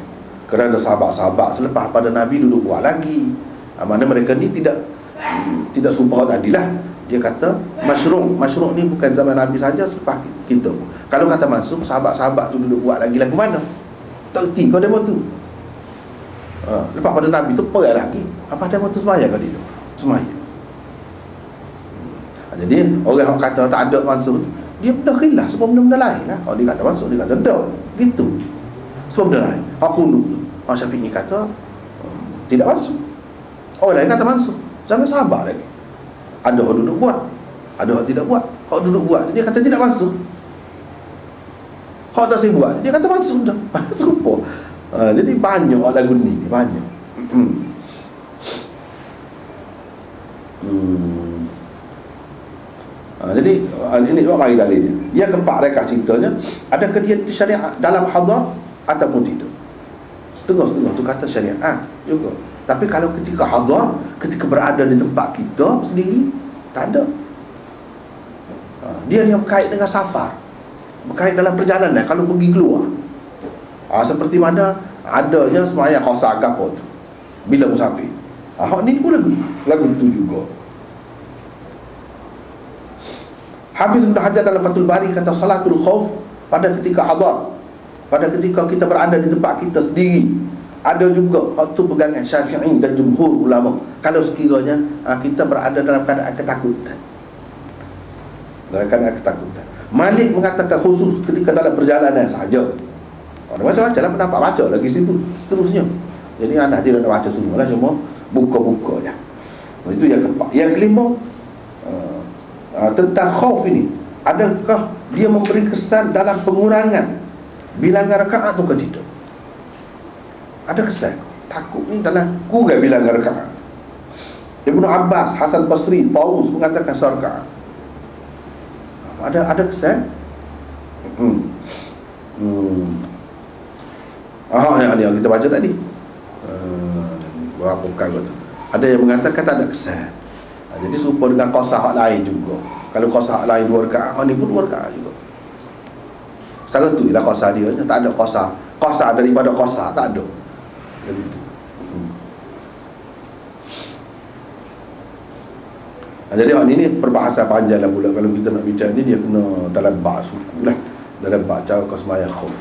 kerana sahabat-sahabat selepas pada Nabi duduk buat lagi. Mana mereka ni tidak sumpah tadilah. Dia kata masyru' ni bukan zaman Nabi saja, selepas kita pun. Kalau kata masuk, sahabat-sahabat tu duduk buat lagi mana? Terti kau demo tu. Lepas pada Nabi tu perang lagi. Apa demo tu semaya kau tidak? Semaya. Jadi orang yang kata tak ada masuk, dia benda khilaf sebab benda-benda lain lah. Kalau dia kata masuk, dia kata tak. Gitu. Sebab benda lain. Aku dulu Orang Syafi'i kata tidak masuk. Orang lain kata masuk. Zaman sahabat lagi. Ada orang duduk buat, ada orang tidak buat. Orang duduk buat, dia kata tidak masuk. Orang tak buat, dia kata masuk dah. Serupa. Jadi banyak lagu ni. Banyak. Jadi ini dua mari dalilnya. Yang keempat mereka ceritanya, adakah dia syariat dalam hadar ataupun tidak? Setengah-setengah tu kata syariat juga. Tapi kalau ketika hadar, ketika berada di tempat kita sendiri, tak ada. Dia yang berkait dengan safar, berkait dalam perjalanan kalau pergi keluar. Seperti mana adanya semaya qasar gapo tu bila musafir. Ni pun lagu tu juga. Hafiz Ibn Hajar dalam Fathul Bari kata salatul khauf pada ketika hadar, pada ketika kita berada di tempat kita sendiri. Ada juga waktu pegangan Syafi'i dan jumhur ulama kalau sekiranya kita berada dalam keadaan ketakutan. Dalam keadaan ketakutan. Malik mengatakan khusus ketika dalam perjalanan sahaja. Macam-macam lah pendapat baca lagi situ seterusnya. Jadi anak tidak nak baca semua lah, cuma buka-buka je. Itu yang keempat. Yang kelima, tentang khauf ini, adakah dia memberi kesan dalam pengurangan bilangan rakaat atau tidak? Ada kesan takut ni dalam kurang bilangan rakaat. Ibnu Abbas, Hasan Basri, Taus mengatakan sarkaat. Ada kesan. Yang kita baca tadi, berapa kali tu ada yang mengatakan tak ada kesan. Jadi serupa dengan qasah lain juga. Kalau qasah lain 2 rakaat, ni pun 2 rakaat juga. Setara tu ialah qasah dia, tak ada qasah daripada qasah, tak ada. Jadi tu. Jadi ini perbahasan panjang lah pula. Kalau kita nak bincang ni, dia kena dalam bab suku lah, dalam bab cara kau sembahyang khauf.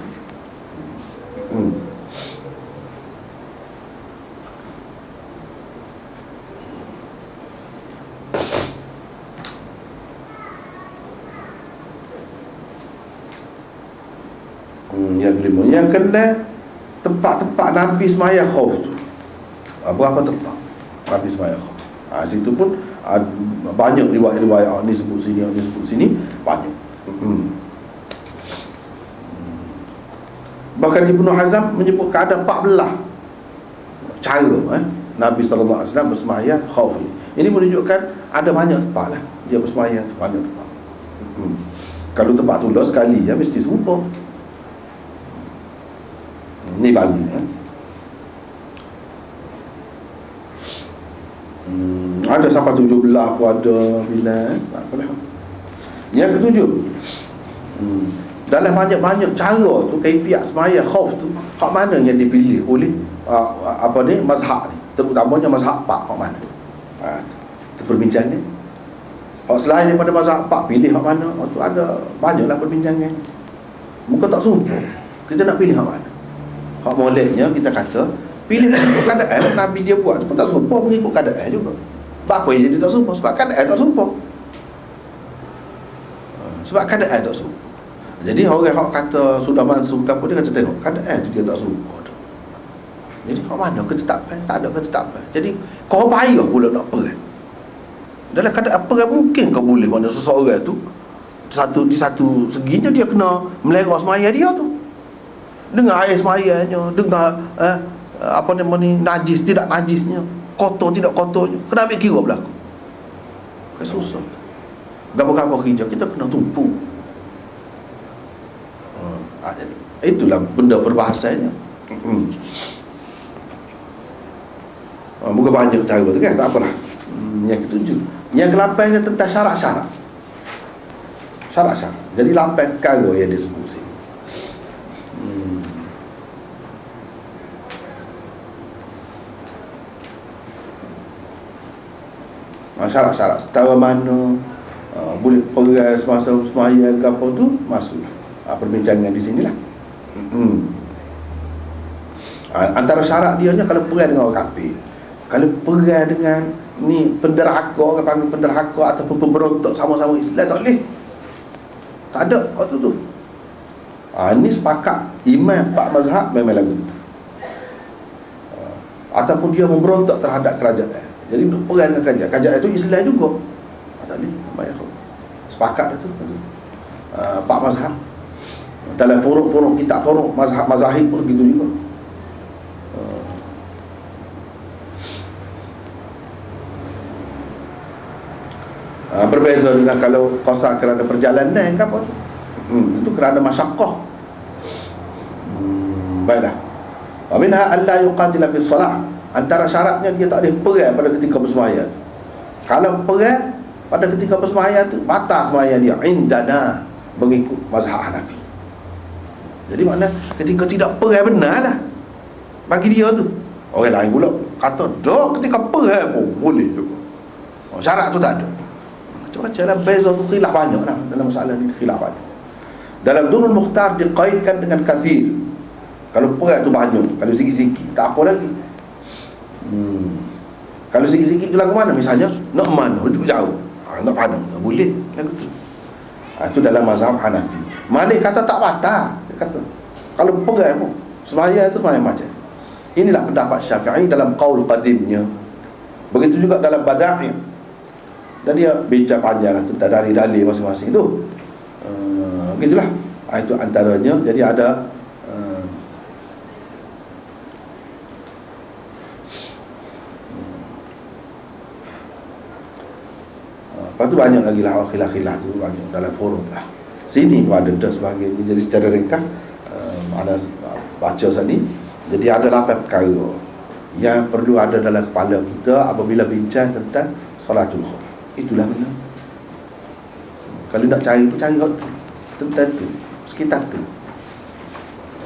Yang kelima, yang kena tempat-tempat Nabi sembahyang khauf tu. Berapa tempat Nabi sembahyang khauf? Situ pun banyak riwayat-riwayat, ni sebut sini, ni sebut sini, banyak. Bahkan Ibnu Hazm menyebutkan ada 14 cara Nabi SAW bersembahyang khauf ini. Ini menunjukkan ada banyak tempat lah dia bersembahyang, banyak tempat. Kalau tempat tu lah sekali ya mesti serupa. Ni bagi ada sampai 17 pun ada bila tak apalah. Yang ketujuh, dalam banyak-banyak cara tu kaifiat sembahyang khauf tu, hak mana yang dipilih oleh mazhab ni, terutamanya mazhab Pak, hak mana tu perbincangan. Hak selain daripada mazhab Pak, pilih hak mana, tu ada banyaklah perbincangan. Muka tak sumpah kita nak pilih hak mana. Hak moleknya kita kata Pilih ikut keadaan. Nabi dia buat tu pun tak serupa, mengikut keadaan juga. Sebab apa yang jadi tak serupa? Sebab keadaan tak serupa. Sebab keadaan tak serupa. Jadi orang yang kata sudah masuk ke apa, dia kata tengok keadaan tu dia tak serupa. Jadi kat mana ketetapan? Tak ada ketetapan. Jadi kau payah pula nak perang. Dalam keadaan perang mungkin kau boleh mana seseorang tu di satu seginya dia kena melera semaya dia tu. Dengar air semayanya, dengar apa nama ni, najis tidak najisnya, kotor tidak kotornya. Kena ambil kira berlaku. Kan susah. Gapo-gapo kerja kita kena tumpu. Itulah benda perbahasannya. Bukan banyak cara tu kan, tak apalah. Yang ketujuh, yang ke-8 tentang syarat-syarat. Syarat-syarat. Jadi 8 perkara yang disebut sini. Syarat-syarat setara mana boleh perang semasa semaya ke apa tu, masuk perbincangan di sinilah. Antara syarat dia nya kalau perang dengan orang kafir, kalau perang dengan ni penderhaka, orang panggil penderhaka ataupun pemberontak sama-sama Islam, tak boleh. Tak ada waktu tu. Ini sepakat imam Pak Mazhab memang lagu tu. Ataupun dia memberontak terhadap kerajaan. Jadi untuk perang dengan kerajaan, kerajaan itu Islam juga. Tak boleh. Sepakat tu. Pak Mazhab dalam forum-forum kitab forum mazhab-mazahib pun begitu juga. Berbeza dengan kalau qasar kerana perjalanan ke apa tu. Itu kerana masyaqqah. Baiklah. Wa minha alla yuqatila fi shalah. Antara syaratnya dia tak boleh perang pada ketika bersembahyang. Kalau perang pada ketika bersembahyang tu batal sembahyang dia indana mengikut mazhab Hanafi. Jadi makna ketika tidak perang benarlah bagi dia tu. Orang lain pula kata dah ketika perang pun boleh juga. Syarat tu tak ada. Macam-macam lah, beza tu khilaf banyak lah dalam masalah ni, khilaf banyak. Dalam Durul Mukhtar dikaitkan dengan kathir. Kalau perang tu banyak, kalau sikit-sikit tak apa lagi. Kalau sikit-sikit tu lagu mana? Misalnya nak mana, rujuk jauh, nak padang, tak boleh lagu tu. Itu dalam mazhab Hanafi. Malik kata tak batal. Dia kata kalau perang pun sembahyang itu sembahyang macam. Inilah pendapat Syafi'i dalam qaul qadimnya. Begitu juga dalam Bada'i. Dan dia bincang panjang lah tentang dalil-dalil masing-masing tu. Begitulah. Itu antaranya. Jadi ada lepas tu banyak lagi lah khilaf-khilaf tu, banyak dalam forum lah. Sini pun ada dah sebagai. Jadi secara ringkas ada baca sini. Jadi ada 8 perkara yang perlu ada dalam kepala kita apabila bincang tentang salatul khauf. Itulah benar. Kalau nak cari tu, cari tentang tu, sekitar tu.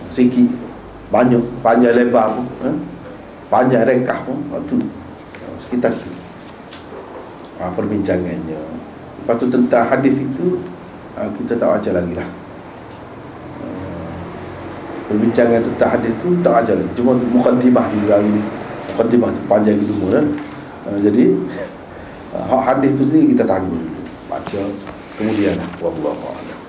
Sikit, banyak, panjang lebar pun, panjang ringkas pun, tu sekitar tu. Perbincangannya. Lepas tu tentang hadis itu kita tak baca lagi lah. Perbincangan tentang hadis tu tak baca lagi. Cuma mukaddimah di dalam ini. Mukaddimah tu panjang gitu semua kan. Jadi hak hadis tu sendiri kita tangguh dulu, baca kemudian wallahu a'lam.